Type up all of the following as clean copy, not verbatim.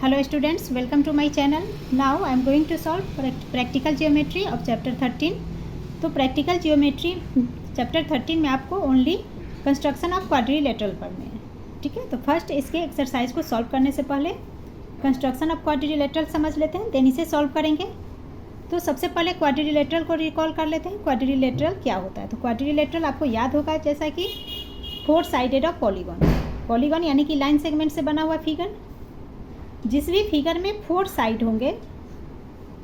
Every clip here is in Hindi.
Hello students, welcome to my channel. Now I am going to solve practical geometry of chapter 13. तो practical geometry chapter 13 में आपको only construction of quadrilateral पढ़ने हैं, ठीक है। तो फर्स्ट इसके एक्सरसाइज को सॉल्व करने से पहले कंस्ट्रक्शन ऑफ क्वाड्रिलेटरल समझ लेते हैं, देन इसे सॉल्व करेंगे। तो सबसे पहले क्वाड्रिलेटरल को रिकॉल कर लेते हैं। क्वाड्रिलेटरल क्या होता है? तो क्वाड्रिलेटरल आपको याद होगा जैसा कि 4 साइडेड ऑफ पॉलीगॉन यानी कि लाइन सेगमेंट से बना हुआ फिगर। जिस भी फिगर में 4 साइड होंगे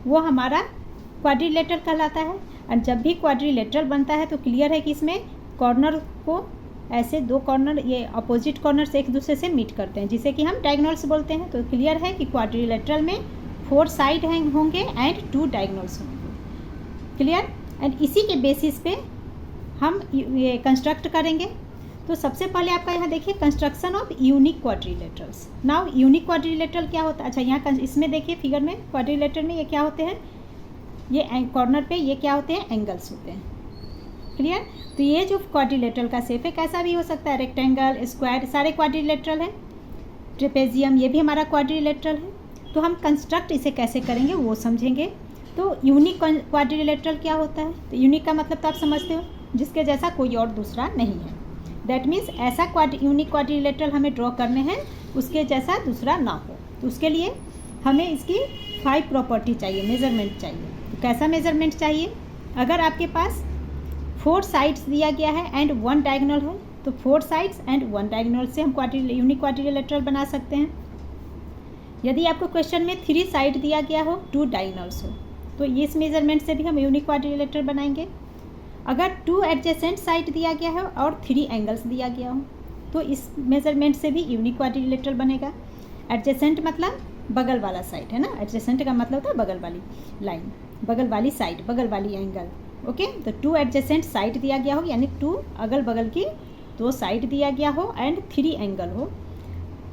वो हमारा क्वाड्रिलेटरल कहलाता है। और जब भी क्वाड्रिलेटरल बनता है तो क्लियर है कि इसमें कॉर्नर को ऐसे 2 कॉर्नर ये अपोजिट कॉर्नर्स एक दूसरे से मीट करते हैं, जिसे कि हम डायगोनल्स बोलते हैं। तो क्लियर है कि क्वाड्रिलेटरल में 4 साइड होंगे एंड 2 डायगोनल्स होंगे। क्लियर। एंड इसी के बेसिस पे हम ये कंस्ट्रक्ट करेंगे। तो सबसे पहले आपका यहाँ देखिए construction of unique quadrilaterals. Now unique quadrilateral क्या होता है? अच्छा, यहाँ इसमें देखिए फिगर में क्वाड्रिलेटरल में ये क्या होते हैं, ये कॉर्नर पे ये क्या होते हैं, एंगल्स होते हैं। क्लियर। तो ये जो क्वाड्रिलेटरल का शेप है कैसा भी हो सकता है, रेक्टेंगल, स्क्वायर, सारे क्वाड्रिलेटरल हैं। ट्रेपेजियम ये भी हमारा क्वाड्रिलेटरल है। तो हम कंस्ट्रक्ट इसे कैसे करेंगे वो समझेंगे। तो यूनिक क्वाड्रिलेटरल क्या होता है? तो यूनिक का मतलब तो आप समझते हो, जिसके जैसा कोई और दूसरा नहीं है। दैट मीन्स ऐसा यूनिक क्वाड्रिलेटरल हमें ड्रॉ करने हैं उसके जैसा दूसरा ना हो। तो उसके लिए हमें इसकी 5 प्रॉपर्टी चाहिए, मेजरमेंट चाहिए। तो कैसा मेजरमेंट चाहिए? अगर आपके पास 4 साइड्स दिया गया है एंड 1 डायगोनल है तो 4 साइड्स एंड 1 डायगोनल से हम यूनिक क्वाड्रिलेटरल बना सकते हैं। यदि आपको क्वेश्चन में 3 साइड दिया गया हो, 2 डायगोनल्स हो, तो इस मेजरमेंट से भी हम यूनिक क्वाड्रिलेटरल बनाएंगे। अगर 2 एडजेसेंट साइड दिया गया है और 3 एंगल्स दिया गया हो तो इस मेजरमेंट से भी यूनिक क्वाड्रिलेटरल बनेगा। एडजेसेंट मतलब बगल वाला साइड है ना, एडजेसेंट का मतलब होता है बगल वाली लाइन, बगल वाली साइड, बगल वाली एंगल। ओके। तो 2 एडजेसेंट साइड दिया गया हो यानी 2 अगल बगल की 2 साइड दिया गया हो एंड 3 एंगल हो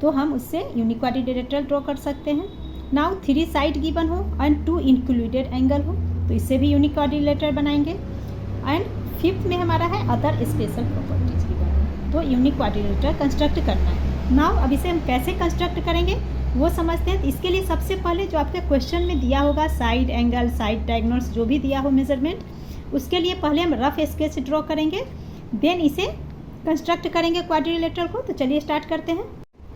तो हम उससे यूनिक क्वाड्रिलेटरल ड्रॉ कर सकते हैं। नाउ 3 साइड गिवन हो एंड 2 इंक्लूडेड एंगल हो तो इससे भी यूनिक क्वाड्रिलेटरल बनाएंगे। एंड 5th में हमारा है अदर स्पेशल प्रॉपर्टीज की बात। तो यूनिक क्वाड्रिलेटरल कंस्ट्रक्ट करना है। नाउ अब इसे हम कैसे कंस्ट्रक्ट करेंगे वो समझते हैं। इसके लिए सबसे पहले जो आपके क्वेश्चन में दिया होगा साइड एंगल, साइड डायगोनल्स जो भी दिया हो मेजरमेंट, उसके लिए पहले हम रफ स्केच ड्रॉ करेंगे, देन इसे कंस्ट्रक्ट करेंगे क्वाड्रिलेटरल को। तो चलिए स्टार्ट करते हैं।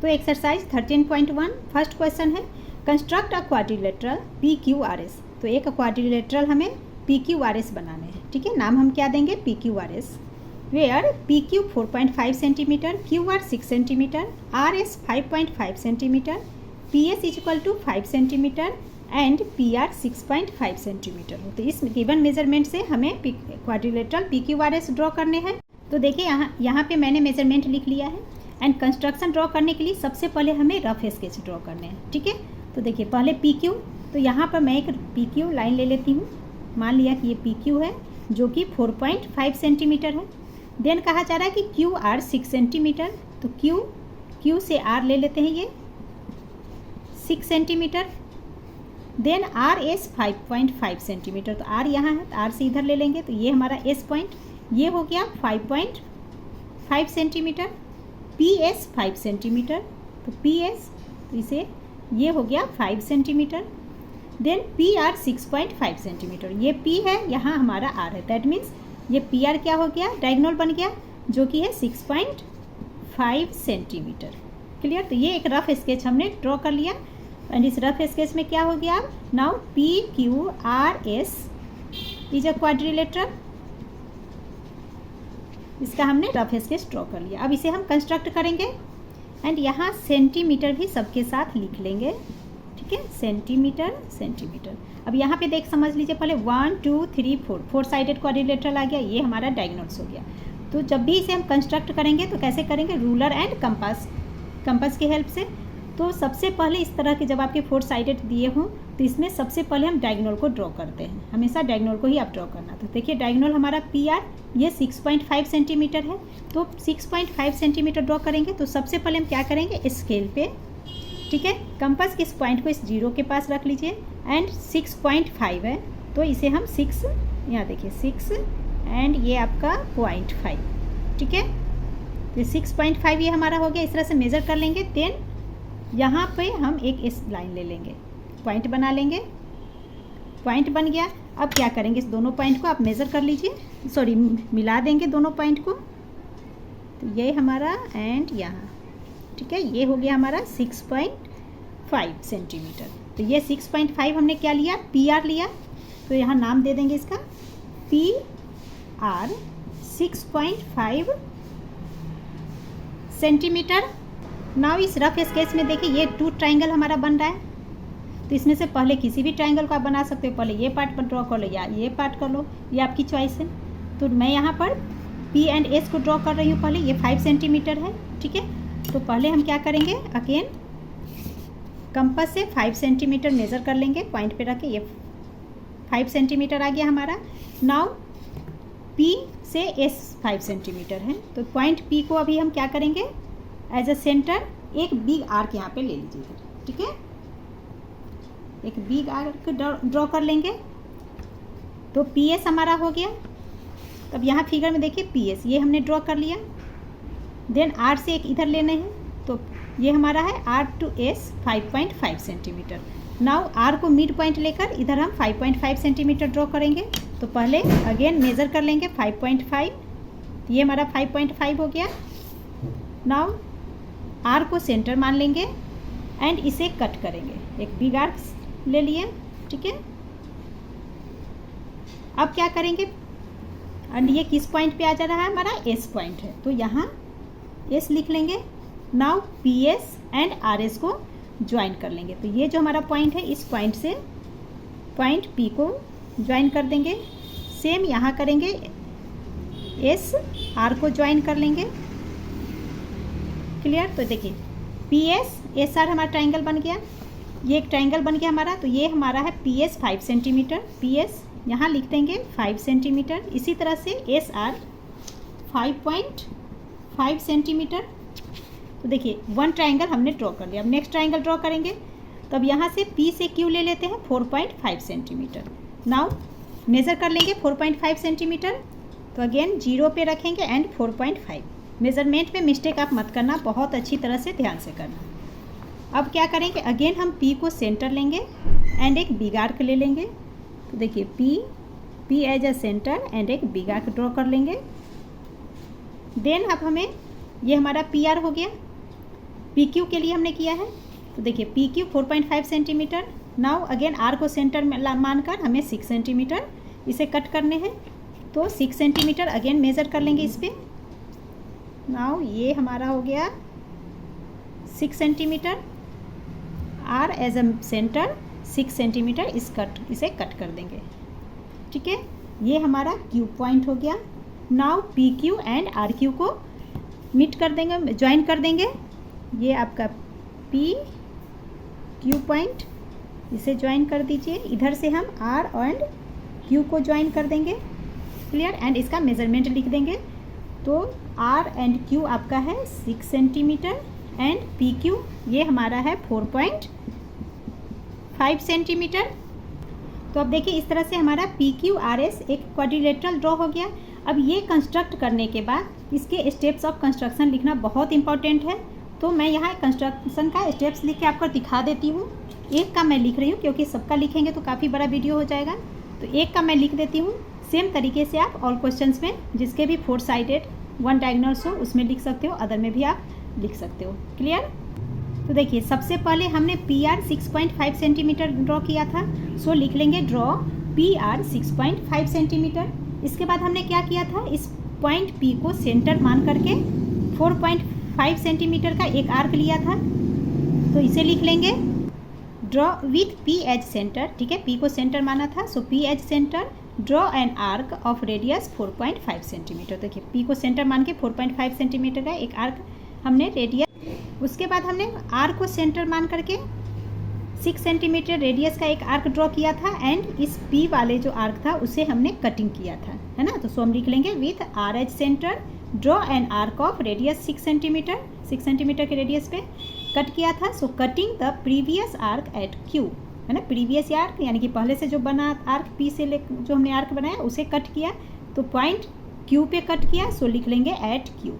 तो एक्सरसाइज 13.1 फर्स्ट क्वेश्चन है कंस्ट्रक्ट अ क्वाड्रिलेटरल PQRS। तो एक क्वाड्रिलेटरल हमें PQRS बनाने हैं, ठीक है। नाम हम क्या देंगे, PQRS, where PQ 4.5 centimetre, QR 6 centimetre, RS 5.5 centimetre, PS equal to 5 centimetre and PR 6.5 centimetre हो। तो इस गिवन मेजरमेंट से हमें क्वाड्रिलेटरल PQRS ड्रॉ करने हैं। तो देखिए यहाँ पे मैंने मेजरमेंट लिख लिया है एंड कंस्ट्रक्शन ड्रॉ करने के लिए सबसे पहले हमें रफ स्केच ड्रॉ करने हैं, ठीक है। तो देखिए पहले PQ, तो यहाँ पर मैं एक PQ लाइन ले लेती हूँ। मान लिया कि ये PQ है जो कि 4.5 सेंटीमीटर है। देन कहा जा रहा है कि QR 6 सेंटीमीटर, तो Q से R ले लेते हैं ये 6 सेंटीमीटर। देन RS 5.5 सेंटीमीटर, तो R यहाँ है तो R से इधर ले लेंगे तो ये हमारा S पॉइंट, ये हो गया 5.5 सेंटीमीटर। PS 5 सेंटीमीटर, तो PS तो इसे ये हो गया 5 सेंटीमीटर। देन PR 6.5 सेंटीमीटर, ये P है, यहाँ हमारा R है। दैट मीन्स ये PR क्या हो गया, डायगोनल बन गया जो कि है 6.5 सेंटीमीटर। क्लियर। तो ये एक रफ स्केच हमने ड्रॉ कर लिया एंड इस रफ स्केच में क्या हो गया, now PQRS is a quadrilateral. इसका हमने रफ स्केच ड्रॉ कर लिया। अब इसे हम कंस्ट्रक्ट करेंगे एंड यहाँ सेंटीमीटर भी सबके साथ लिख लेंगे, ठीक है, सेंटीमीटर। अब यहाँ पे देख समझ लीजिए पहले 1 2 3 4 साइडेड क्वाड्रिलेटरल आ गया, ये हमारा डायगोनल्स हो गया। तो जब भी इसे हम कंस्ट्रक्ट करेंगे तो कैसे करेंगे, रूलर एंड कंपास की हेल्प से। तो सबसे पहले इस तरह के जब आपके 4 साइडेड दिए हों तो इसमें सबसे पहले हम डायगोनल को ड्रॉ करते हैं। हमेशा डायगोनल को ही आप ड्रॉ करना। तो देखिए डायगोनल हमारा PR ये 6.5 सेंटीमीटर है, तो 6.5 सेंटीमीटर ड्रॉ करेंगे। तो सबसे पहले हम क्या करेंगे, स्केल पे, ठीक है, कंपास के इस पॉइंट को इस 0 के पास रख लीजिए एंड 6.5 है तो इसे हम 6, यहाँ देखिए 6 एंड ये आपका 0.5, ठीक है। तो 6.5 ये हमारा हो गया। इस तरह से मेज़र कर लेंगे। देन यहाँ पे हम एक इस लाइन ले लेंगे, पॉइंट बना लेंगे, पॉइंट बन गया। अब क्या करेंगे, इस दोनों पॉइंट को आप मेज़र कर लीजिए, सॉरी मिला देंगे दोनों पॉइंट को। तो ये हमारा एंड यहाँ, ठीक है, ये हो गया हमारा 6.5 सेंटीमीटर। तो ये 6.5 हमने क्या लिया, PR लिया। तो यहाँ नाम दे देंगे इसका PR 6.5 सेंटीमीटर। नाउ इस रफ स्केच में देखिए ये 2 ट्राइंगल हमारा बन रहा है। तो इसमें से पहले किसी भी ट्राइंगल को आप बना सकते हो, पहले ये पार्ट ड्रॉ कर लो या ये पार्ट कर लो, ये आपकी चॉइस है। तो मैं यहाँ पर P एंड S को ड्रॉ कर रही हूँ। पहले ये 5 सेंटीमीटर है, ठीक है। तो पहले हम क्या करेंगे, अगेन कंपास से 5 सेंटीमीटर मेज़र कर लेंगे, पॉइंट पे रख के। ये 5 सेंटीमीटर आ गया हमारा। नाउ P से S 5 सेंटीमीटर है। तो पॉइंट P को अभी हम क्या करेंगे, एज अ सेंटर एक बिग आर्क यहाँ पे ले लीजिएगा, ठीक है। एक बिग आर्क ड्रॉ कर लेंगे। तो PS हमारा हो गया। अब यहाँ फिगर में देखिए PS ये हमने ड्रॉ कर लिया। देन R से एक इधर लेने हैं, तो ये हमारा है R to S 5.5 centimetre. Now R को मिड पॉइंट लेकर इधर हम 5.5 सेंटीमीटर ड्रॉ करेंगे। तो पहले अगेन मेज़र कर लेंगे 5.5, ये हमारा 5.5 हो गया। नाउ R को सेंटर मान लेंगे एंड इसे कट करेंगे, एक बिग आर्क ले लिए, ठीक है। अब क्या करेंगे, एंड ये किस पॉइंट पे आ जा रहा है, हमारा S पॉइंट है। तो यहाँ S लिख लेंगे। नाउ PS एंड RS को ज्वाइन कर लेंगे। तो ये जो हमारा पॉइंट है, इस पॉइंट से पॉइंट P को ज्वाइन कर देंगे। सेम यहाँ करेंगे, S R को ज्वाइन कर लेंगे। क्लियर। तो देखिए PS SR हमारा ट्राइंगल बन गया, ये एक ट्राइंगल बन गया हमारा। तो ये हमारा है PS 5 सेंटीमीटर, PS यहाँ लिख देंगे 5 सेंटीमीटर। इसी तरह से SR 5.5 सेंटीमीटर। तो देखिए 1 ट्राइंगल हमने ड्रॉ कर लिया। अब नेक्स्ट ट्राइंगल ड्रॉ करेंगे। तो अब यहाँ से P से Q ले लेते हैं 4.5 सेंटीमीटर। नाउ मेज़र कर लेंगे 4.5 सेंटीमीटर। तो अगेन 0 पे रखेंगे एंड 4.5। मेज़रमेंट में मिस्टेक आप मत करना, बहुत अच्छी तरह से ध्यान से करना। अब क्या करेंगे, अगेन हम P को सेंटर लेंगे एंड एक बिग आर्क ले लेंगे। तो देखिए P as a centre and एक बिग आर्क ड्रॉ कर लेंगे। देन अब हमें ये हमारा PR हो गया, PQ के लिए हमने किया है। तो देखिए PQ 4.5 centimetre. Now again R को सेंटर में मानकर हमें 6 सेंटीमीटर इसे कट करने हैं। तो 6 सेंटीमीटर अगेन मेज़र कर लेंगे इस पर। नाउ ये हमारा हो गया 6 centimetre. R as a centre 6 centimetre इसे कट कर देंगे, ठीक है। ये हमारा Q पॉइंट हो गया। नाउ PQ एंड RQ को मीट कर देंगे, ज्वाइन कर देंगे। ये आपका PQ पॉइंट, इसे ज्वाइन कर दीजिए। इधर से हम R एंड Q को ज्वाइन कर देंगे। क्लियर। एंड इसका मेज़रमेंट लिख देंगे। तो R एंड Q आपका है 6 सेंटीमीटर एंड PQ ये हमारा है 4.5 सेंटीमीटर। तो अब देखिए इस तरह से हमारा PQRS एक क्वाड्रिलेटरल ड्रॉ हो गया। अब ये कंस्ट्रक्ट करने के बाद इसके स्टेप्स ऑफ कंस्ट्रक्शन लिखना बहुत इंपॉर्टेंट है। तो मैं यहाँ कंस्ट्रक्शन का स्टेप्स लिख के आपको दिखा देती हूँ। एक का मैं लिख रही हूँ क्योंकि सबका लिखेंगे तो काफ़ी बड़ा वीडियो हो जाएगा। तो एक का मैं लिख देती हूँ। सेम तरीके से आप ऑल क्वेश्चंस में जिसके भी 4 साइडेड 1 डायगोनल्स हो उसमें लिख सकते हो, अदर में भी आप लिख सकते हो। क्लियर। तो देखिए सबसे पहले हमने PR 6.5 सेंटीमीटर ड्रॉ किया था। सो लिख लेंगे ड्रॉ PR 6.5 सेंटीमीटर। इसके बाद हमने क्या किया था, इस पॉइंट P को सेंटर मान करके 4.5 सेंटीमीटर का एक आर्क लिया था। तो इसे लिख लेंगे draw with P as centre, ठीक है। P को सेंटर माना था, so P as centre draw an arc of radius 4.5 centimetre. देखिए P को सेंटर मान के 4.5 सेंटीमीटर का एक आर्क हमने रेडियस। उसके बाद हमने R को सेंटर मान करके 6 सेंटीमीटर रेडियस का एक आर्क ड्रॉ किया था एंड इस P वाले जो आर्क था उसे हमने कटिंग किया था, है ना। तो सो हम लिख लेंगे with R as centre draw an arc of radius 6 centimetre के रेडियस पे कट किया था। So cutting the previous arc at Q, है ना। प्रीवियस आर्क यानी कि पहले से जो बना आर्क P से ले जो हमने आर्क बनाया उसे कट किया। तो पॉइंट Q पे कट किया, सो लिख लेंगे एट Q।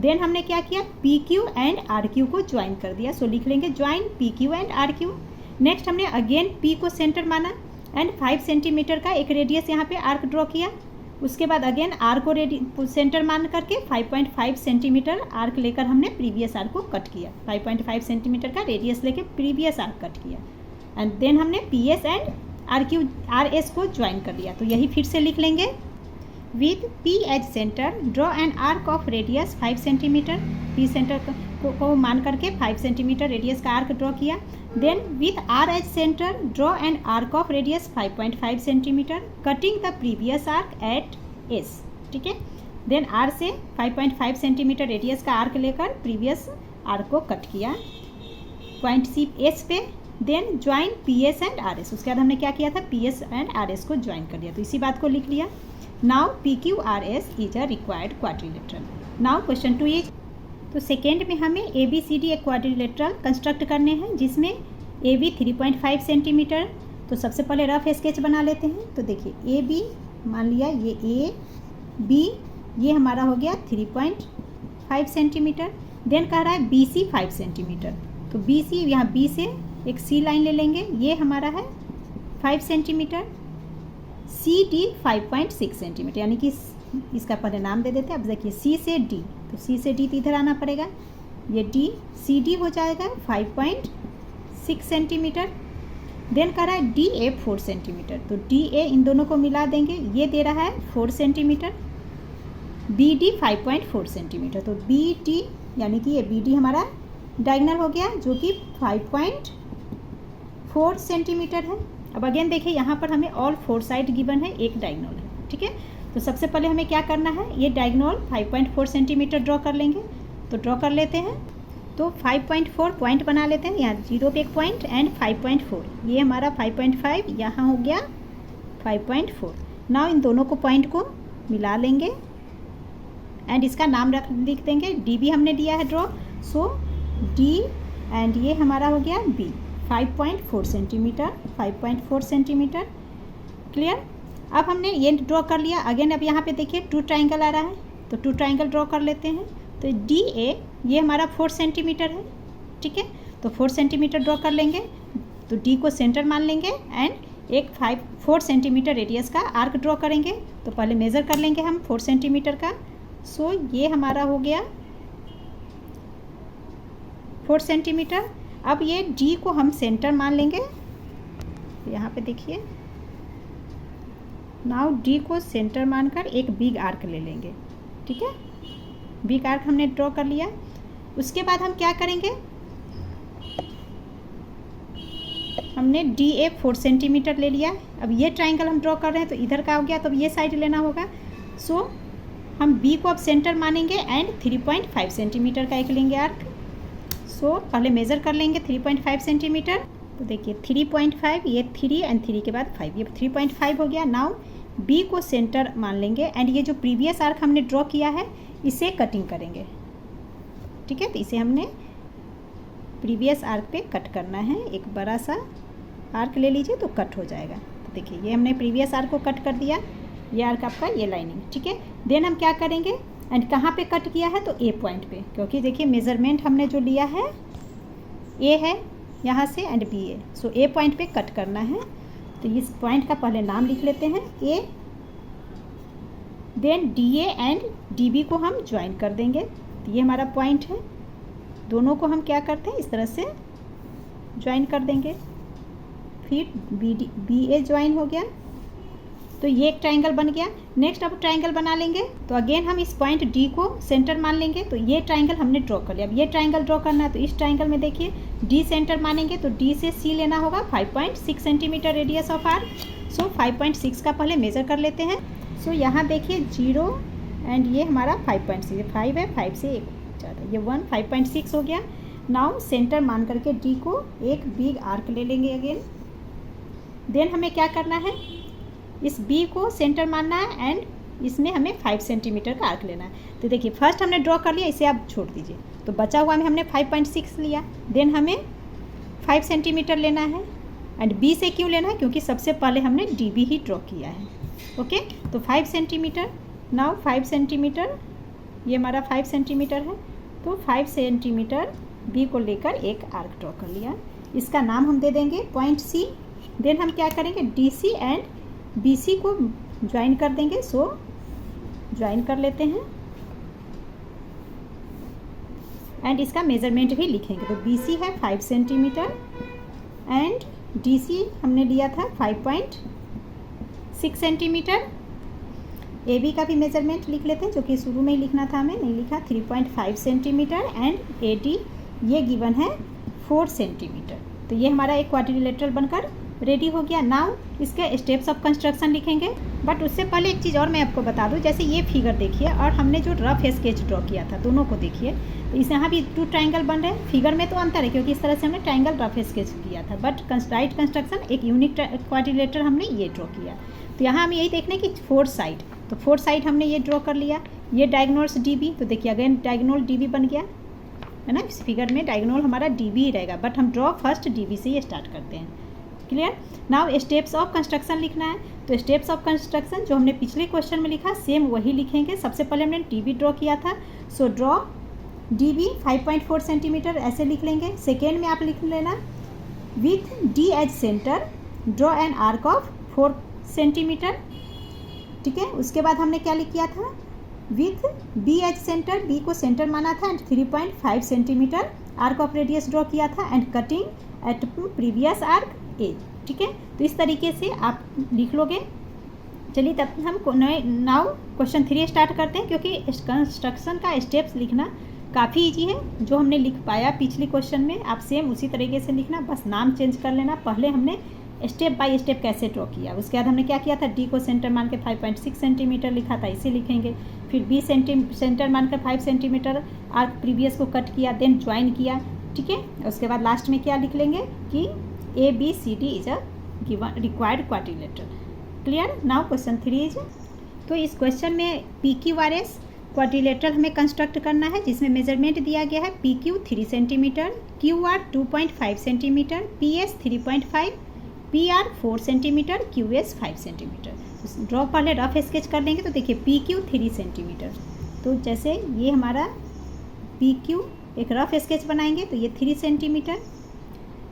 देन हमने क्या किया, P Q and R Q को ज्वाइन कर दिया। सो लिख लेंगे join P Q and R Q. Next हमने अगेन पी को सेंटर माना एंड 5 सेंटीमीटर का एक रेडियस यहाँ पे आर्क ड्रॉ किया। उसके बाद अगेन आर को सेंटर मान करके 5.5 सेंटीमीटर आर्क लेकर हमने प्रीवियस आर्क को कट किया। 5.5 सेंटीमीटर का रेडियस लेके प्रीवियस आर्क कट किया एंड देन हमने P S and R S को ज्वाइन कर दिया। तो यही फिर से लिख लेंगे, with P as centre draw an arc of radius 5 centimetre. P centre को मान करके 5 सेंटीमीटर रेडियस का आर्क ड्रॉ किया। Then with R as centre draw an arc of radius 5.5 centimetre cutting the previous arc at S. ठीक है, देन आर से 5.5 सेंटीमीटर रेडियस का आर्क लेकर प्रीवियस आर्क को कट किया पॉइंट सी एस पे। Then join P S and R S. उसके बाद हमने क्या किया था, P S and R S को ज्वाइन कर दिया। तो इसी बात को लिख लिया। Now P Q R S is a required quadrilateral. Now question 2 is, तो सेकेंड में हमें ए बी सी डी एक क्वाड्रिलेटरल कंस्ट्रक्ट करने हैं जिसमें ए बी 3.5 सेंटीमीटर। तो सबसे पहले रफ स्केच बना लेते हैं। तो देखिए ए बी मान लिया, ये ए बी ये हमारा हो गया 3.5 सेंटीमीटर। देन कह रहा है बी सी 5 सेंटीमीटर। तो बी सी, यहाँ बी से एक सी लाइन ले लेंगे, ये हमारा है 5 सेंटीमीटर। सी डी 5.6 सेंटीमीटर, यानी कि इसका पहले नाम दे देते हैं। अब देखिए सी से डी, तो सी से डी तो इधर आना पड़ेगा, ये डी सी डी हो जाएगा 5.6 सेंटीमीटर। देन कह रहा है डी ए 4 सेंटीमीटर। तो डी ए इन दोनों को मिला देंगे, ये दे रहा है 4 सेंटीमीटर। B D 5.4 centimetre. तो बी डी यानी कि ये बी डी हमारा डायगोनल हो गया जो कि 5.4 सेंटीमीटर है। अब अगेन देखिए यहाँ पर हमें ऑल 4 साइड गिवन है, एक डायगोनल है। ठीक है, तो सबसे पहले हमें क्या करना है, ये डायगोनल 5.4 सेंटीमीटर ड्रॉ कर लेंगे। तो ड्रॉ कर लेते हैं। तो 5.4 पॉइंट बना लेते हैं, यहाँ 0 पे एक पॉइंट एंड 5.4, ये हमारा 5.5 यहाँ हो गया 5.4। नाउ इन दोनों को पॉइंट को मिला लेंगे एंड इसका नाम लिख देंगे। डी भी हमने दिया है ड्रॉ, सो डी एंड ये हमारा हो गया बी 5.4 सेंटीमीटर 5.4 सेंटीमीटर। क्लियर। अब हमने ये ड्रॉ कर लिया। अगेन अब यहाँ पे देखिए 2 ट्राइंगल आ रहा है, तो 2 ट्राइंगल ड्रॉ कर लेते हैं। तो डी ए ये हमारा 4 सेंटीमीटर है। ठीक है, तो 4 सेंटीमीटर ड्रॉ कर लेंगे। तो डी को सेंटर मान लेंगे एंड एक 4 सेंटीमीटर रेडियस का आर्क ड्रॉ करेंगे। तो पहले मेज़र कर लेंगे हम 4 सेंटीमीटर का। सो ये हमारा हो गया 4 सेंटीमीटर। अब ये डी को हम सेंटर मान लेंगे। यहाँ पे देखिए, नाउ डी को सेंटर मानकर एक बिग आर्क ले लेंगे। ठीक है, बिग आर्क हमने ड्रॉ कर लिया। उसके बाद हम क्या करेंगे, हमने डी ए 4 सेंटीमीटर ले लिया। अब ये ट्राइंगल हम ड्रॉ कर रहे हैं, तो इधर का हो गया, तो अब ये साइड लेना होगा। सो हम बी को अब सेंटर मानेंगे एंड 3.5 सेंटीमीटर का एक लेंगे आर्क। सो पहले मेज़र कर लेंगे 3.5 सेंटीमीटर। तो देखिए 3.5, ये 3 एंड 3 के बाद 5, ये 3.5 हो गया। नाउ बी को सेंटर मान लेंगे एंड ये जो प्रीवियस आर्क हमने ड्रॉ किया है इसे कटिंग करेंगे। ठीक है, तो इसे हमने प्रीवियस आर्क पे कट करना है। एक बड़ा सा आर्क ले लीजिए तो कट हो जाएगा। तो देखिए ये हमने प्रीवियस आर्क को कट कर दिया, ये आर्क आपका ये लाइनिंग। ठीक है, देन हम क्या करेंगे एंड कहाँ पे कट किया है, तो ए पॉइंट पे, क्योंकि देखिए मेज़रमेंट हमने जो लिया है ए है यहाँ से and B A. So A point पे कट करना है। तो इस पॉइंट का पहले नाम लिख लेते हैं A. Then D A and D B को हम ज्वाइन कर देंगे। तो ये हमारा पॉइंट है, दोनों को हम क्या करते हैं इस तरह से ज्वाइन कर देंगे। फिर बी ए ज्वाइन हो गया, तो ये एक ट्राइंगल बन गया। नेक्स्ट अब ट्राइंगल बना लेंगे। तो अगेन हम इस पॉइंट डी को सेंटर मान लेंगे। तो ये ट्राइंगल हमने ड्रॉ कर लिया। अब ये ट्राइंगल ड्रॉ करना है, तो इस ट्राइंगल में देखिए डी सेंटर मानेंगे, तो डी से सी लेना होगा 5.6 सेंटीमीटर रेडियस ऑफ आर्क। सो 5.6 का पहले मेज़र कर लेते हैं। सो यहाँ देखिए 0 एंड ये हमारा 5.6, 5 है, 5 से एक ज़्यादा, ये 1, 5.6 हो गया। नाउ सेंटर मान करके डी को एक बिग आर्क ले लेंगे अगेन। देन हमें क्या करना है, इस बी को सेंटर मानना है एंड इसमें हमें 5 सेंटीमीटर का आर्क लेना है। तो देखिए फर्स्ट हमने ड्रॉ कर लिया, इसे आप छोड़ दीजिए। तो बचा हुआ में हमने 5.6 लिया। देन हमें 5 सेंटीमीटर लेना है एंड बी से क्यों लेना है, क्योंकि सबसे पहले हमने डी बी ही ड्रॉ किया है। ओके, तो 5 सेंटीमीटर। नाउ 5 सेंटीमीटर ये हमारा 5 सेंटीमीटर है, तो 5 सेंटीमीटर बी को लेकर एक आर्क ड्रॉ कर लिया। इसका नाम हम दे देंगे पॉइंट सी। देन हम क्या करेंगे, D C and B C को ज्वाइन कर देंगे। सो ज्वाइन कर लेते हैं एंड इसका मेजरमेंट भी लिखेंगे। तो बी सी है 5 सेंटीमीटर एंड डी सी हमने लिया था 5.6 सेंटीमीटर। ए बी का भी मेजरमेंट लिख लेते हैं, जो कि शुरू में ही लिखना था, हमें नहीं लिखा, 3.5 सेंटीमीटर एंड ए डी ये गिवन है 4 सेंटीमीटर। तो ये हमारा एक क्वाड्रिलेटरल बनकर रेडी हो गया। नाउ इसके स्टेप्स ऑफ कंस्ट्रक्शन लिखेंगे, बट उससे पहले एक चीज़ और मैं आपको बता दूं। जैसे ये फिगर देखिए और हमने जो रफ स्केच ड्रॉ किया था, दोनों को देखिए, तो इस यहाँ भी 2 ट्राइंगल बन रहे हैं। फिगर में तो अंतर है क्योंकि इस तरह से हमने ट्राइंगल रफ स्केच किया था, बट राइट कंस्ट्रक्शन एक यूनिक क्वाड्रिलेटरल हमने ये ड्रॉ किया। तो यहाँ हम यही देखने कि 4 साइड, तो 4 साइड हमने ये ड्रॉ कर लिया। ये डायगोनल्स डी बी, तो देखिए अगेन डायगोनल डी बी बन गया है ना। इस फिगर में डायगोनल हमारा डी बी ही रहेगा, बट हम ड्रॉ फर्स्ट डी बी से ही स्टार्ट करते हैं। Clear. Now steps of construction लिखना है। तो स्टेप्स ऑफ कंस्ट्रक्शन जो हमने पिछले क्वेश्चन में लिखा सेम वही लिखेंगे। सबसे पहले हमने डी बी ड्रॉ किया था, so draw D B 5.4 centimetre ऐसे लिख लेंगे। सेकेंड में आप लिख लेना with D as centre draw an arc of 4 centimetre. ठीक है। उसके बाद हमने क्या लिख किया था, with B as centre, B को सेंटर माना था and 3.5 centimetre arc of radius draw किया था and cutting at previous arc A. ठीक है। तो इस तरीके से आप लिख लोगे। चलिए तब हम नाउ क्वेश्चन 3 स्टार्ट करते हैं, क्योंकि कंस्ट्रक्शन का स्टेप्स लिखना काफ़ी इजी है। जो हमने लिख पाया पिछले क्वेश्चन में, आप सेम उसी तरीके से लिखना, बस नाम चेंज कर लेना। पहले हमने स्टेप बाय स्टेप कैसे ड्रॉ किया, उसके बाद हमने क्या किया था, डी को सेंटर मान के 5.6 सेंटीमीटर लिखा था, इसे लिखेंगे। फिर बी सेंटर मानकर 5 सेंटीमीटर आर्क प्रीवियस को कट किया, देन ज्वाइन किया। ठीक है। उसके बाद लास्ट में क्या लिख लेंगे कि A B C D is a given required quadrilateral. Clear. Now question 3 is, तो इस क्वेश्चन में P Q R S quadrilateral हमें कंस्ट्रक्ट करना है, जिसमें मेजरमेंट दिया गया है P Q 3 centimetre, Q R 2.5 centimetre, P S 3.5, P R 4 centimetre, Q S 5 centimetre. Draw पहले रफ स्केच कर लेंगे। तो देखिए पी क्यू 3 सेंटीमीटर, तो जैसे ये हमारा पी क्यू एक रफ स्केच बनाएंगे, तो ये 3 सेंटीमीटर।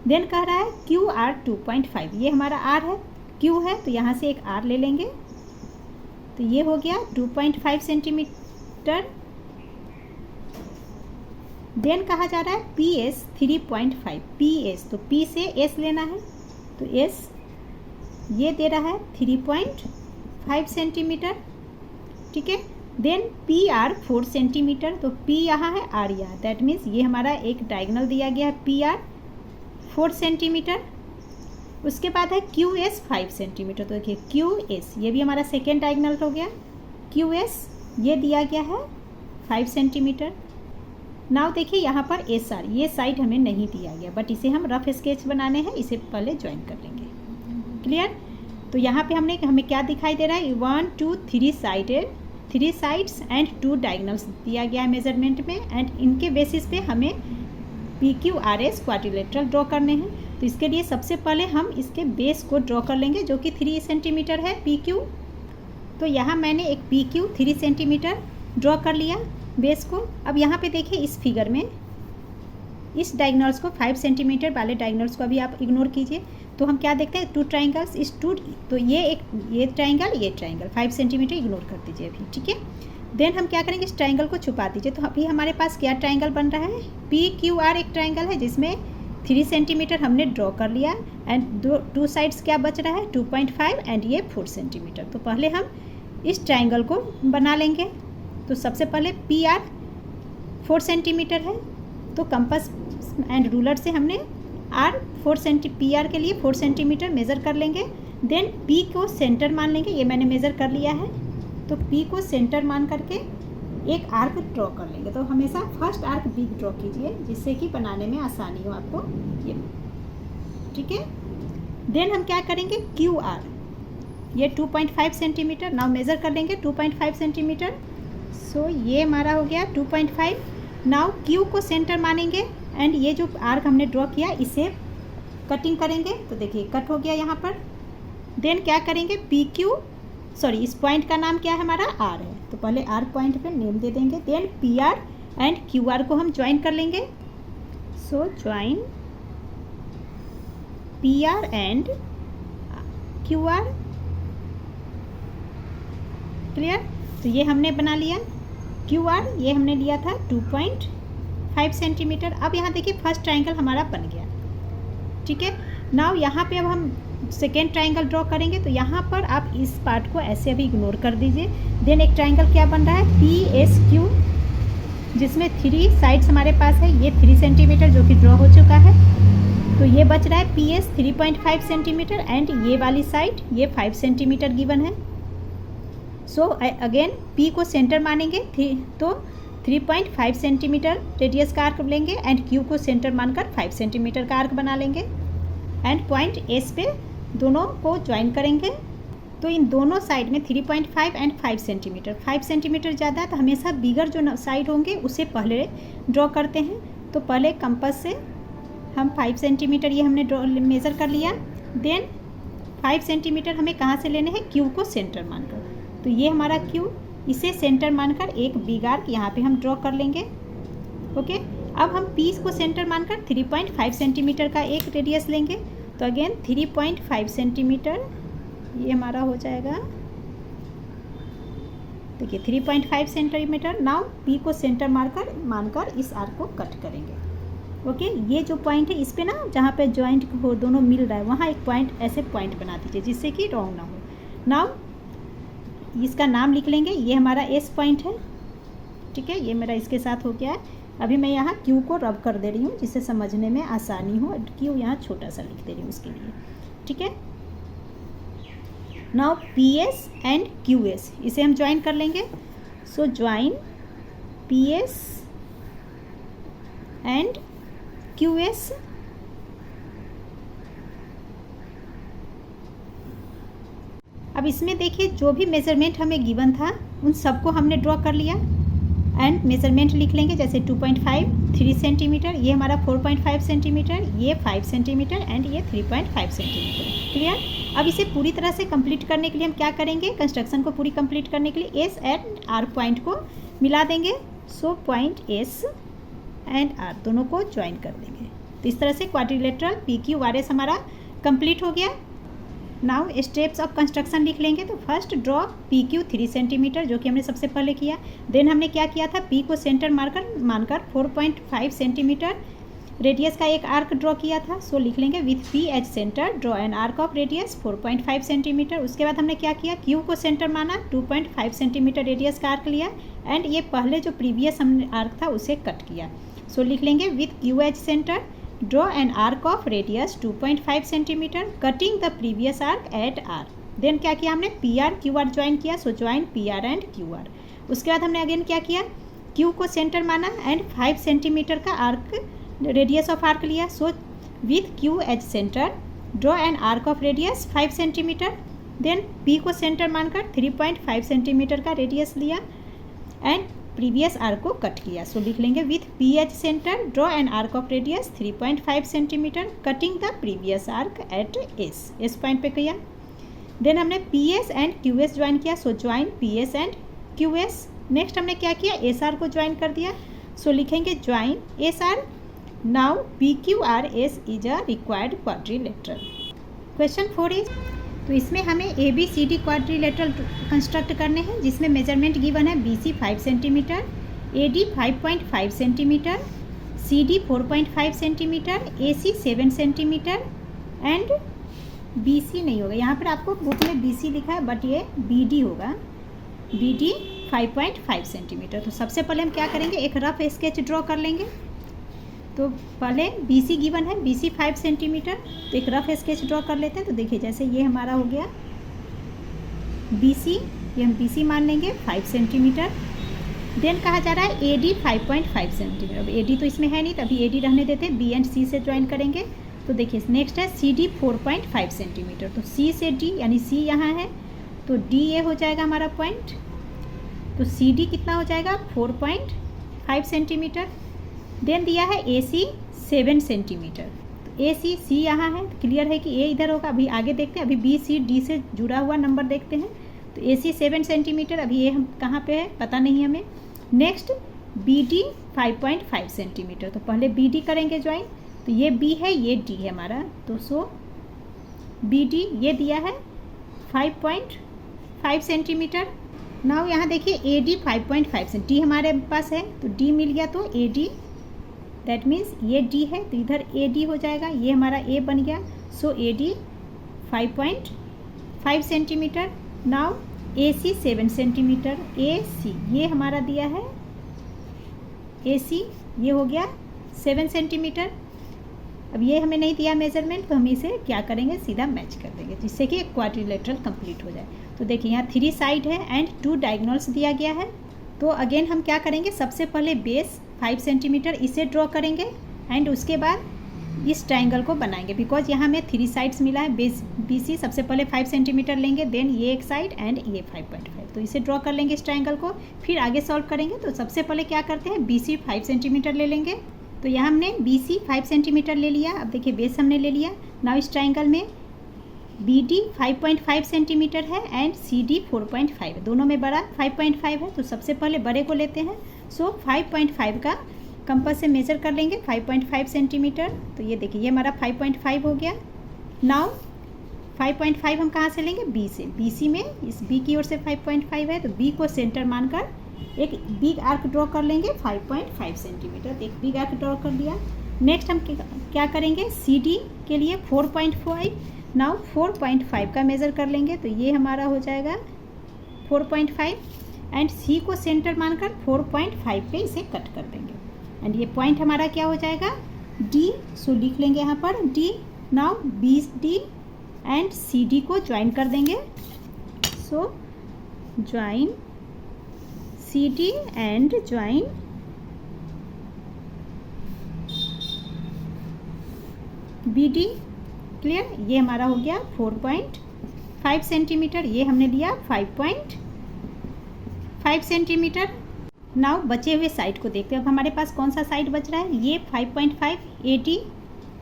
देन कह रहा है क्यू आर 2.5, ये हमारा आर है, क्यू है, तो यहाँ से एक आर ले लेंगे, तो ये हो गया 2.5 सेंटीमीटर। देन कहा जा रहा है पी एस 3.5, पी एस, तो पी से एस लेना है, तो एस ये दे रहा है 3.5 सेंटीमीटर। ठीक है। देन पी आर 4 सेंटीमीटर, तो पी यहाँ है, आर यहाँ, दैट मीन्स ये हमारा एक डायगोनल दिया गया है पी आर 4 सेंटीमीटर। उसके बाद है क्यू एस 5 सेंटीमीटर, तो देखिए क्यू एस ये भी हमारा सेकेंड डायगोनल हो गया। क्यू एस ये दिया गया है 5 सेंटीमीटर। नाउ देखिए यहाँ पर एस आर, ये साइड हमें नहीं दिया गया, बट इसे हम रफ स्केच बनाने हैं, इसे पहले ज्वाइन कर लेंगे। क्लियर। तो यहाँ पे हमें क्या दिखाई दे रहा है, 1 2 3 साइडेड, 3 साइड्स एंड 2 डायगोनल्स दिया गया है मेजरमेंट में, एंड इनके बेसिस पे हमें P Q R S quadrilateral draw करने हैं। तो इसके लिए सबसे पहले हम इसके बेस को ड्रॉ कर लेंगे, जो कि 3 सेंटीमीटर है पी क्यू। तो यहाँ मैंने एक पी क्यू 3 सेंटीमीटर ड्रॉ कर लिया बेस को। अब यहाँ पे देखिए इस फिगर में इस डायगोनल्स को 5 सेंटीमीटर वाले डायगोनल्स को अभी आप इग्नोर कीजिए। तो हम क्या देखते हैं, 2 ट्राइंगल्स, इस 2, तो ये ट्राइंगल 5 सेंटीमीटर इग्नोर कर दीजिए अभी। ठीक है। देन हम क्या करेंगे, इस ट्राइंगल को छुपा दीजिए। तो अभी हमारे पास क्या ट्राइंगल बन रहा है, पी क्यू आर एक ट्राइंगल है जिसमें 3 सेंटीमीटर हमने ड्रॉ कर लिया, एंड 2 साइड्स क्या बच रहा है 2.5 एंड ये 4 सेंटीमीटर। तो पहले हम इस ट्राइंगल को बना लेंगे। तो सबसे पहले पी आर 4 सेंटीमीटर है, तो कंपास एंड रूलर से हमने आर 4 पी आर के लिए 4 सेंटीमीटर मेज़र कर लेंगे। देन पी को सेंटर मान लेंगे, ये मैंने मेज़र कर लिया है। तो पी को सेंटर मान करके एक आर्क ड्रॉ कर लेंगे। तो हमेशा फर्स्ट आर्क बिग ड्रॉ कीजिए, जिससे कि बनाने में आसानी हो आपको ये। ठीक है। देन हम क्या करेंगे, क्यू आर ये 2.5 सेंटीमीटर, नाउ मेज़र कर लेंगे 2.5 सेंटीमीटर। सो ये हमारा हो गया 2.5। नाउ क्यू को सेंटर मानेंगे एंड ये जो आर्क हमने ड्रॉ किया इसे कटिंग करेंगे। तो देखिए कट हो गया यहाँ पर। देन क्या करेंगे, पी क्यू सॉरी इस पॉइंट का नाम क्या है हमारा आर है, तो पहले आर पॉइंट पे नेम दे देंगे। Then P R and Q R को हम ज्वाइन कर लेंगे। So join P R and Q R. Clear? तो ये हमने बना लिया। क्यू आर ये हमने लिया था 2.5 सेंटीमीटर। अब यहाँ देखिए फर्स्ट ट्राइंगल हमारा बन गया। ठीक है, नाउ यहाँ पे अब हम सेकेंड ट्राइंगल ड्रॉ करेंगे। तो यहाँ पर आप इस पार्ट को ऐसे अभी इग्नोर कर दीजिए। देन एक ट्राइंगल क्या बन रहा है, पी एस क्यू, जिसमें 3 साइड्स हमारे पास है। ये 3 सेंटीमीटर जो कि ड्रॉ हो चुका है। तो ये बच रहा है पी एस 3.5 सेंटीमीटर एंड ये वाली साइड ये 5 सेंटीमीटर गिवन है। सो अगेन पी को सेंटर मानेंगे तो 3.5 सेंटीमीटर रेडियस का आर्क लेंगे एंड क्यू को सेंटर मानकर 5 सेंटीमीटर का आर्क बना लेंगे एंड पॉइंट एस पे दोनों को ज्वाइन करेंगे। तो इन दोनों साइड में 3.5 एंड 5 सेंटीमीटर, 5 सेंटीमीटर ज़्यादा है तो हमेशा बिगर जो साइड होंगे उसे पहले ड्रॉ करते हैं। तो पहले कंपास से हम 5 सेंटीमीटर ये हमने ड्रॉ मेज़र कर लिया। देन 5 सेंटीमीटर हमें कहाँ से लेने हैं, क्यू को सेंटर मानकर। तो ये हमारा क्यू, इसे सेंटर मानकर एक बिग आर्क यहाँ पे हम ड्रॉ कर लेंगे। ओके, अब हम पी को सेंटर मानकर 3.5 सेंटीमीटर का एक रेडियस लेंगे। तो अगेन 3.5 सेंटीमीटर ये हमारा हो जाएगा। देखिए 3.5 सेंटीमीटर। नाउ पी को सेंटर मानकर इस आर्क को कट करेंगे। ओके, ये जो पॉइंट है इस पे ना जहाँ पे जॉइंट हो दोनों मिल रहा है वहाँ एक पॉइंट ऐसे पॉइंट बना दीजिए जिससे कि रॉन्ग ना हो। नाउ इसका नाम लिख लेंगे, ये हमारा एस पॉइंट है। ठीक है, ये मेरा इसके साथ हो गया है। अभी मैं यहाँ क्यू को रब कर दे रही हूँ जिससे समझने में आसानी हो। क्यू यहाँ छोटा सा लिख दे रही हूँ उसके लिए। ठीक है, now P S and Q S इसे हम ज्वाइन कर लेंगे। So join P S and Q S. अब इसमें देखिए जो भी मेजरमेंट हमें गिवन था उन सबको हमने ड्रॉ कर लिया एंड मेजरमेंट लिख लेंगे। जैसे 2.5 3 सेंटीमीटर, ये हमारा 4.5 सेंटीमीटर, ये 5 सेंटीमीटर एंड ये 3.5 सेंटीमीटर। क्लियर? अब इसे पूरी तरह से कंप्लीट करने के लिए हम क्या करेंगे, कंस्ट्रक्शन को पूरी कंप्लीट करने के लिए एस एंड आर पॉइंट को मिला देंगे। So point S and R दोनों को ज्वाइन कर देंगे। तो इस तरह से quadrilateral P Q R S हमारा कंप्लीट हो गया। नाउ स्टेप्स ऑफ कंस्ट्रक्शन लिख लेंगे। तो first draw P Q 3 centimetre जो कि हमने सबसे पहले किया। देन हमने क्या किया था, पी को सेंटर मानकर 4.5 सेंटीमीटर रेडियस का एक आर्क ड्रॉ किया था। सो लिख लेंगे with P as centre draw an arc of radius 4.5 centimetre. उसके बाद हमने क्या किया, क्यू को सेंटर माना, 2.5 सेंटीमीटर रेडियस का आर्क लिया एंड ये पहले जो प्रीवियस हमने आर्क था उसे कट किया। सो लिख लेंगे with Q H centre draw an arc of radius 2.5 centimetre cutting the previous arc at R. Then क्या किया हमने, P R Q R join किया। So join P R and Q R. उसके बाद हमने अगेन क्या किया, क्यू को सेंटर माना एंड 5 सेंटीमीटर का आर्क रेडियस ऑफ आर्क लिया। So with Q H centre draw an arc of radius 5 centimetre. Then P को सेंटर मानकर 3.5 सेंटीमीटर का रेडियस लिया एंड प्रीवियस आर्क को कट किया। सो लिख लेंगे with P as centre draw an arc of radius 3.5 centimetre cutting the previous arc at S point पे किया। देन हमने P S and Q S join किया। So join P S and Q S. Next हमने क्या किया, एस आर को ज्वाइन कर दिया। सो लिखेंगे join S R. Now P Q R S is a required quadrilateral. Question 4 is, तो इसमें हमें A B C D quadrilateral construct करने हैं जिसमें मेजरमेंट गिवन है B C 5 centimetre, A D 5.5 centimetre, C D 4.5 centimetre, A C 7 centimetre and B C नहीं होगा। यहाँ पर आपको बुक में बी सी लिखा है बट ये बी डी होगा, बी डी 5.5 सेंटीमीटर। तो सबसे पहले हम क्या करेंगे, एक रफ स्केच ड्रॉ कर लेंगे। तो पहले बी सी गिवन है बी सी 5 सेंटीमीटर, तो एक रफ स्केच ड्रॉ कर लेते हैं। तो देखिए जैसे ये हमारा हो गया बी सी, ये हम बी सी मान लेंगे 5 सेंटीमीटर। देन कहा जा रहा है ए डी 5.5 सेंटीमीटर। अब ए डी तो इसमें है नहीं तो अभी ए डी रहने देते, बी एंड सी से ज्वाइन करेंगे। तो देखिए नेक्स्ट है सी डी 4.5 सेंटीमीटर। तो सी से डी यानी सी यहाँ है तो डी ये हो जाएगा हमारा पॉइंट। तो सी डी कितना हो जाएगा 4.5 सेंटीमीटर। देन दिया है ए सी 7 सेंटीमीटर। तो ए सी यहाँ है, क्लियर है कि ए इधर होगा। अभी आगे देखते हैं, अभी बी सी डी से जुड़ा हुआ नंबर देखते हैं। तो AC 7 सेंटीमीटर, अभी ये हम कहाँ पे है पता नहीं हमें। नेक्स्ट BD 5.5 सेंटीमीटर, तो पहले BD करेंगे ज्वाइन, तो ये B है ये D है हमारा, तो सो BD ये दिया है 5.5 सेंटीमीटर। नाउ यहाँ देखिए AD 5.5 सेंटी, D हमारे पास है तो D मिल गया, तो AD दैट मीन्स ये D है तो इधर AD हो जाएगा, ये हमारा A बन गया, सो AD 5.5 centimetre. Now AC 7 centimetre, AC ये हमारा दिया है, AC ये हो गया 7 सेंटीमीटर। अब ये हमें नहीं दिया मेजरमेंट, तो हम इसे क्या करेंगे सीधा मैच कर देंगे जिससे कि क्वाड्रिलेटरल कंप्लीट हो जाए। तो देखिए यहाँ 3 साइड है एंड 2 डायगोनल्स दिया गया है। तो अगेन हम क्या करेंगे, सबसे पहले बेस 5 सेंटीमीटर इसे ड्रॉ करेंगे एंड उसके बाद इस ट्राइंगल को बनाएंगे, बिकॉज यहाँ हमें 3 साइड्स मिला है। बेस BC सबसे पहले 5 सेंटीमीटर लेंगे, देन ये एक साइड एंड ये 5.5, तो इसे ड्रॉ कर लेंगे इस ट्राइंगल को, फिर आगे सॉल्व करेंगे। तो सबसे पहले क्या करते हैं, BC 5 सेंटीमीटर ले लेंगे, तो यहाँ हमने BC 5 सेंटीमीटर ले लिया। अब देखिए बेस हमने ले लिया। नाउ इस ट्राइंगल में BD 5.5 सेंटीमीटर है एंड CD 4.5 है, दोनों में बड़ा 5.5 है, तो सबसे पहले बड़े को लेते हैं। सो 5.5 का कंपास से मेजर कर लेंगे 5.5 सेंटीमीटर, तो ये देखिए ये हमारा 5.5 हो गया। नाउ 5.5 हम कहाँ से लेंगे, B से, BC में इस B की ओर से 5.5 है, तो B को सेंटर मानकर एक बिग आर्क ड्रॉ कर लेंगे 5.5 सेंटीमीटर, एक बिग आर्क ड्रॉ कर लिया। नेक्स्ट हम क्या करेंगे, CD के लिए 4.5, नाउ 4.5 का मेज़र कर लेंगे, तो ये हमारा हो जाएगा 4.5 एंड C को सेंटर मानकर 4.5 पे इसे कट कर देंगे एंड ये पॉइंट हमारा क्या हो जाएगा, D। सो लिख लेंगे यहाँ पर D। Now BD and CD को ज्वाइन कर देंगे, सो join CD and join BD। Clear, ये हमारा हो गया 4.5 सेंटीमीटर, ये हमने लिया 5.5 सेंटीमीटर। नाउ बचे हुए साइड को देखते हैं, अब हमारे पास कौन सा साइड बच रहा है, ये 5.5 AD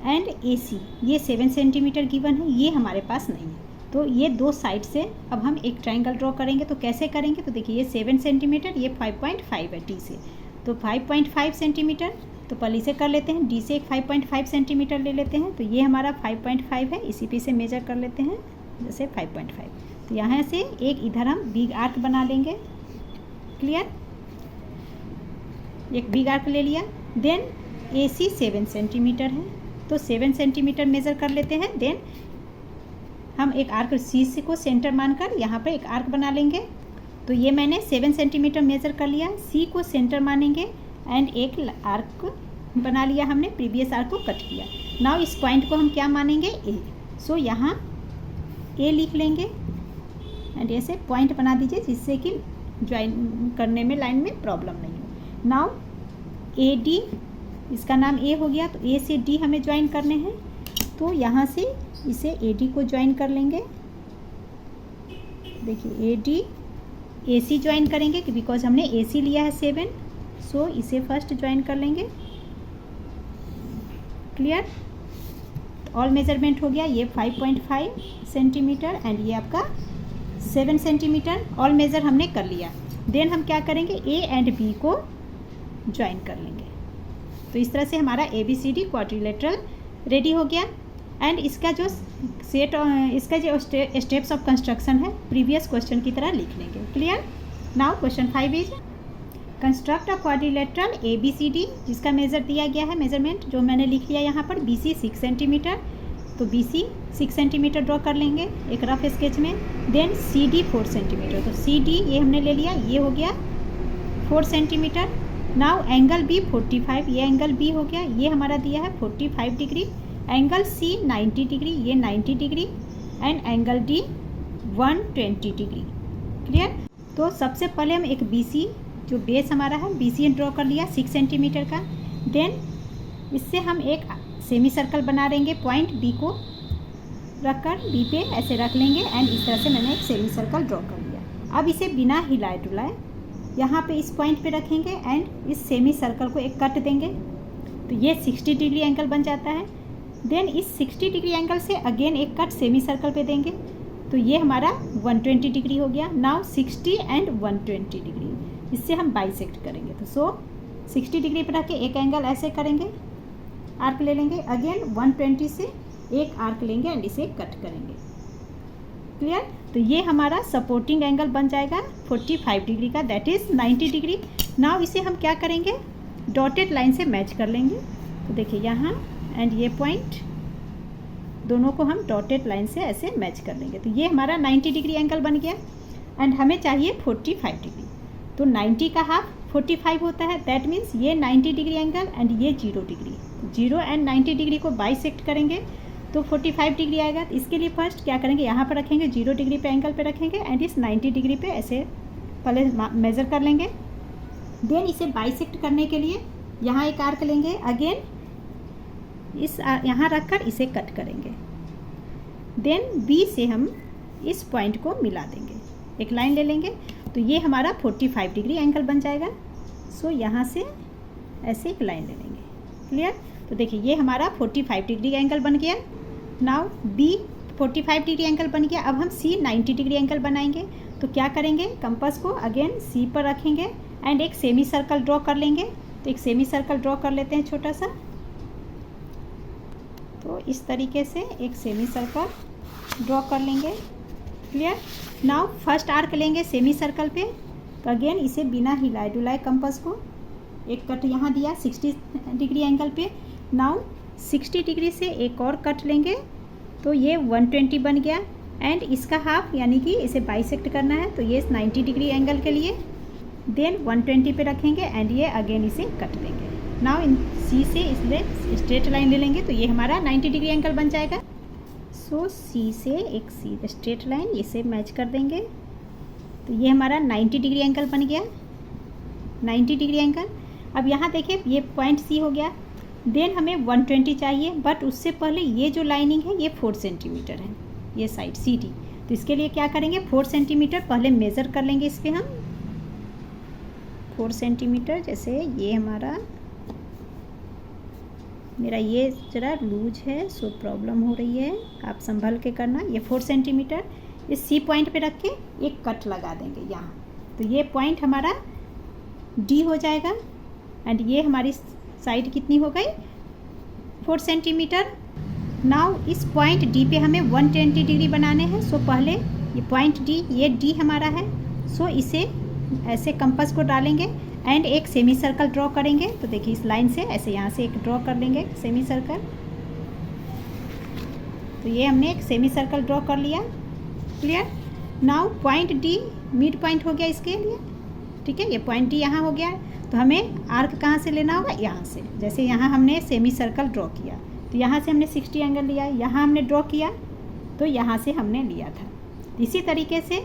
एंड AC, ये 7 सेंटीमीटर गिवन है, ये हमारे पास नहीं है, तो ये 2 साइड से अब हम एक ट्राइंगल ड्रॉ करेंगे। तो कैसे करेंगे, तो देखिए ये 7 सेंटीमीटर, ये 5.5 है D से, तो 5.5 सेंटीमीटर, तो पहले इसे कर लेते हैं, D से एक 5.5 सेंटीमीटर ले लेते हैं, तो ये हमारा 5.5 है, इसी पे से मेजर कर लेते हैं जैसे 5.5, तो यहाँ से एक इधर हम बिग आर्क बना लेंगे। क्लियर, एक बिग आर्क ले लिया। देन AC 7 सेंटीमीटर है, तो 7 सेंटीमीटर मेज़र कर लेते हैं। देन हम एक आर्क C को सेंटर मानकर यहाँ पर एक आर्क बना लेंगे, तो ये मैंने 7 सेंटीमीटर मेज़र कर लिया, C को सेंटर मानेंगे एंड एक आर्क बना लिया हमने, प्रीवियस आर्क को कट किया। नाउ इस पॉइंट को हम क्या मानेंगे, A। सो यहाँ A लिख लेंगे एंड ऐसे पॉइंट बना दीजिए जिससे कि ज्वाइन करने में लाइन में प्रॉब्लम नहीं हो। नाउ AD, इसका नाम A हो गया, तो A से D हमें ज्वाइन करने हैं, तो यहाँ से इसे AD को ज्वाइन कर लेंगे। देखिए AD AC ज्वाइन करेंगे बिकॉज हमने AC लिया है 7, सो इसे फर्स्ट ज्वाइन कर लेंगे। क्लियर, ऑल मेजरमेंट हो गया, ये 5.5 सेंटीमीटर एंड ये आपका 7 सेंटीमीटर, ऑल मेज़र हमने कर लिया। देन हम क्या करेंगे, A एंड B को ज्वाइन कर लेंगे। तो इस तरह से हमारा ABCD क्वाड्रिलेटरल रेडी हो गया एंड इसका जो सेट, इसका जो स्टेप्स ऑफ कंस्ट्रक्शन है प्रीवियस क्वेश्चन की तरह लिख लेंगे। Clear, now question 5 is construct a quadrilateral ABCD, जिसका मेज़र दिया गया है, मेजरमेंट जो मैंने लिख लिया यहाँ पर, BC 6 सेंटीमीटर, तो BC 6 सेंटीमीटर ड्रॉ कर लेंगे एक रफ स्केच में। देन CD 4 सेंटीमीटर, तो CD ये हमने ले लिया, ये हो गया 4 सेंटीमीटर। नाउ एंगल B 45, ये एंगल B हो गया, ये हमारा दिया है 45 डिग्री। एंगल C 90 डिग्री, ये 90 degree and angle D 120 degree. Clear, तो सबसे पहले हम एक BC जो बेस हमारा है BC ड्रॉ कर लिया 6 सेंटीमीटर का। देन इससे हम एक सेमी सर्कल बना देंगे, पॉइंट B को रखकर B पे ऐसे रख लेंगे एंड इस तरह से मैंने एक सेमी सर्कल ड्रॉ कर लिया। अब इसे बिना हिलाए डुलाए यहाँ पे इस पॉइंट पे रखेंगे एंड इस सेमी सर्कल को एक कट देंगे, तो ये 60 डिग्री एंगल बन जाता है। देन इस 60 डिग्री एंगल से अगेन एक कट सेमी सर्कल पे देंगे, तो ये हमारा 120 डिग्री हो गया। नाउ 60 एंड 120 डिग्री, इससे हम बाइसेक्ट करेंगे। तो सो 60 डिग्री पर रख के एक एंगल ऐसे करेंगे, आर्क ले लेंगे। अगेन 120 से एक आर्क लेंगे एंड इसे कट करेंगे। क्लियर? तो ये हमारा सपोर्टिंग एंगल बन जाएगा 45 डिग्री का, दैट इज़ 90 डिग्री। नाउ इसे हम क्या करेंगे, डॉटेड लाइन से मैच कर लेंगे। तो देखिए यहाँ एंड ये पॉइंट, दोनों को हम डॉटेड लाइन से ऐसे मैच कर लेंगे। तो ये हमारा 90 डिग्री एंगल बन गया एंड हमें चाहिए 45 डिग्री। तो 90 का हाफ 45 होता है, दैट मीन्स ये 90 डिग्री एंगल एंड ये 0 डिग्री, 0 एंड 90 डिग्री को बाइसेक्ट करेंगे तो 45 डिग्री आएगा। तो इसके लिए फर्स्ट क्या करेंगे, यहाँ पर रखेंगे 0 डिग्री पे एंगल पे रखेंगे एंड इस 90 डिग्री पे ऐसे पहले मेज़र कर लेंगे। देन इसे बाइसेक्ट करने के लिए यहाँ एक आर्क लेंगे, अगेन इस यहाँ रखकर इसे कट करेंगे। देन बी से हम इस पॉइंट को मिला देंगे, एक लाइन ले लेंगे। तो ये हमारा 45 डिग्री एंगल बन जाएगा। सो यहाँ से ऐसे एक लाइन ले लेंगे। क्लियर? तो देखिए ये हमारा 45 डिग्री एंगल बन गया। नाउ बी 45 डिग्री एंगल बन गया। अब हम सी 90 डिग्री एंगल बनाएंगे। तो क्या करेंगे, कंपास को अगेन सी पर रखेंगे एंड एक सेमी सर्कल ड्रॉ कर लेंगे। तो एक सेमी सर्कल ड्रॉ कर लेते हैं छोटा सा। तो इस तरीके से एक सेमी सर्कल ड्रॉ कर लेंगे। क्लियर? नाउ फर्स्ट आर्क लेंगे सेमी सर्कल पे। तो अगेन इसे बिना हिलाए डुलाए कंपास को एक कट यहाँ दिया 60 डिग्री एंगल पे। नाउ 60 डिग्री से एक और कट लेंगे। तो ये 120 बन गया एंड इसका हाफ यानी कि इसे बाइसेक्ट करना है। तो ये 90 डिग्री एंगल के लिए देन 120 पे रखेंगे एंड ये अगेन इसे कट देंगे। नाउ इन सी से इसलिए स्ट्रेट लाइन ले लेंगे। तो ये हमारा 90 डिग्री एंगल बन जाएगा। सो सी से एक सीधा स्ट्रेट लाइन इसे मैच कर देंगे। तो ये हमारा 90 डिग्री एंगल बन गया, 90 डिग्री एंगल। अब यहाँ देखिए ये पॉइंट सी हो गया। देन हमें 120 चाहिए, बट उससे पहले ये जो लाइनिंग है ये 4 सेंटीमीटर है, ये साइड सी डी। तो इसके लिए क्या करेंगे, 4 सेंटीमीटर पहले मेज़र कर लेंगे इस पर हम 4 सेंटीमीटर। जैसे ये हमारा, मेरा ये ज़रा लूज है सो प्रॉब्लम हो रही है, आप संभल के करना। ये 4 सेंटीमीटर इस सी पॉइंट पे रख के एक कट लगा देंगे यहाँ। तो ये पॉइंट हमारा डी हो जाएगा एंड ये हमारी साइड कितनी हो गई, 4 सेंटीमीटर। नाउ इस पॉइंट डी पे हमें 120 डिग्री बनाने हैं। सो पहले ये पॉइंट डी, ये डी हमारा है। सो इसे ऐसे कंपास को डालेंगे एंड एक सेमी सर्कल ड्रॉ करेंगे। तो देखिए इस लाइन से ऐसे यहाँ से एक ड्रॉ कर लेंगे सेमी सर्कल। तो ये हमने एक सेमी सर्कल ड्रॉ कर लिया। Clear? Now point D mid point हो गया इसके लिए। ठीक है, ये पॉइंट डी यहाँ हो गया। तो हमें आर्क कहाँ से लेना होगा, यहाँ से। जैसे यहाँ हमने सेमी सर्कल ड्रॉ किया तो यहाँ से हमने 60 एंगल लिया, यहाँ हमने ड्रॉ किया तो यहाँ से हमने लिया था। इसी तरीके से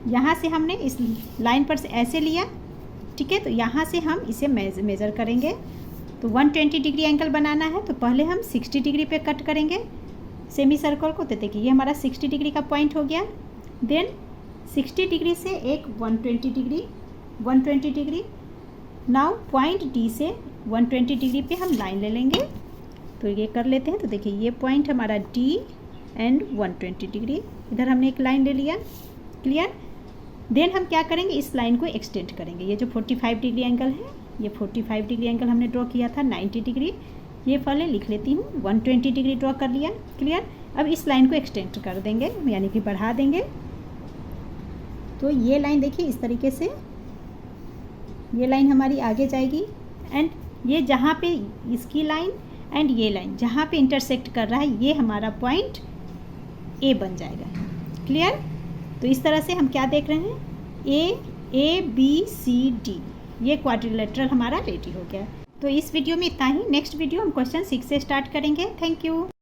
यहाँ से हमने इस लाइन पर से ऐसे लिया। ठीक है, तो यहाँ से हम इसे मेज़र करेंगे। तो 120 डिग्री एंगल बनाना है तो पहले हम 60 डिग्री पे कट करेंगे सेमी सर्कल को। तो देखिए ये हमारा 60 डिग्री का पॉइंट हो गया। देन 60 डिग्री से एक 120 डिग्री। नाउ पॉइंट डी से 120 डिग्री पे हम लाइन ले लेंगे। तो ये कर लेते हैं। तो देखिए ये पॉइंट हमारा डी एंड 120 डिग्री, इधर हमने एक लाइन ले लिया। क्लियर? देन हम क्या करेंगे, इस लाइन को एक्सटेंड करेंगे। ये जो 45 डिग्री एंगल है, ये 45 डिग्री एंगल हमने ड्रॉ किया था 90 डिग्री, ये पहले लिख लेती हूँ 120 डिग्री ड्रॉ कर लिया। क्लियर? अब इस लाइन को एक्सटेंड कर देंगे यानी कि बढ़ा देंगे। तो ये लाइन देखिए इस तरीके से, ये लाइन हमारी आगे जाएगी एंड ये जहाँ पे इसकी लाइन एंड ये लाइन जहाँ पे इंटरसेक्ट कर रहा है ये हमारा पॉइंट ए बन जाएगा। क्लियर? तो इस तरह से हम क्या देख रहे हैं, ए बी सी डी, ये क्वाड्रिलेटरल हमारा रेडी हो गया। तो इस वीडियो में इतना ही। नेक्स्ट वीडियो हम क्वेश्चन 6 से स्टार्ट करेंगे। Thank you.